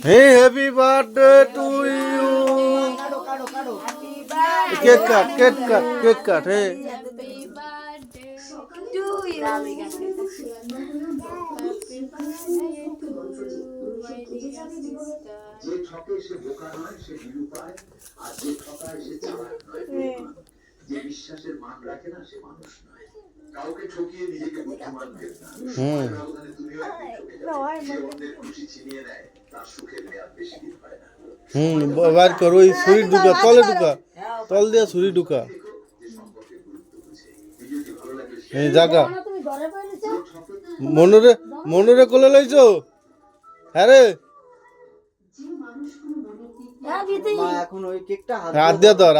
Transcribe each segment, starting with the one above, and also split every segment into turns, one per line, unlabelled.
Hey, happy birthday to you. Cake cut. Hey.
যে ঠকে সে বোকা নয়, সে নিরুপায়, আর যে ঠকায় সে চালাক নয়। যে বিশ্বাসের মান রাখে না, সে মানুষ নয়। কাউকে ঠকিয়ে নিজেকে বুদ্ধিমান ভেব না। ব্যবধানে তুমিও একদিন ঠকে যাবে। যে অন্যের খুশি ছিনিয়ে নেয়, তার সুখের মেয়াদ বেশি দিন হয় না।
বার কর, ওই ছুরি ঢুকা, তলে ঢুকা, তল দিয়ে ছুরি ঢুকা। এই জায়গা মনুরে কোলে লইছো? হ্যাঁ রে,
এখন ওই কেকটা
হাত দিয়ে ধর,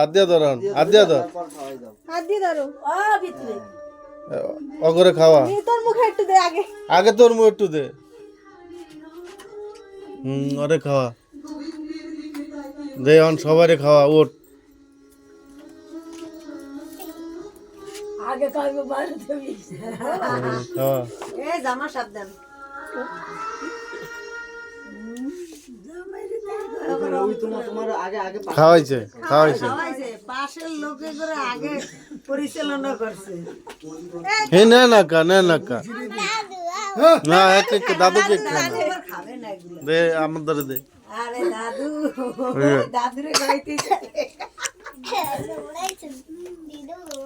অগরে খাওয়া।
তোর মুখে একটু দে আগে।
আগে তোর মুখ একটু দে। ওরে খাওয়া দে, অন সবারে খাওয়া। ওঠ
আগে খাইবো বাইরে দেবি।
খাওয়া।
এই জামা সাবধান।
তোমার আগে আগে
খাওয়াইছে
পাশের লোকে করে আগে পরিচালনা করছে।
হে না না এক দাদুকে
খাবে না এগুলো।
দে, আমাদের দে।
আরে দাদুরে খাইতে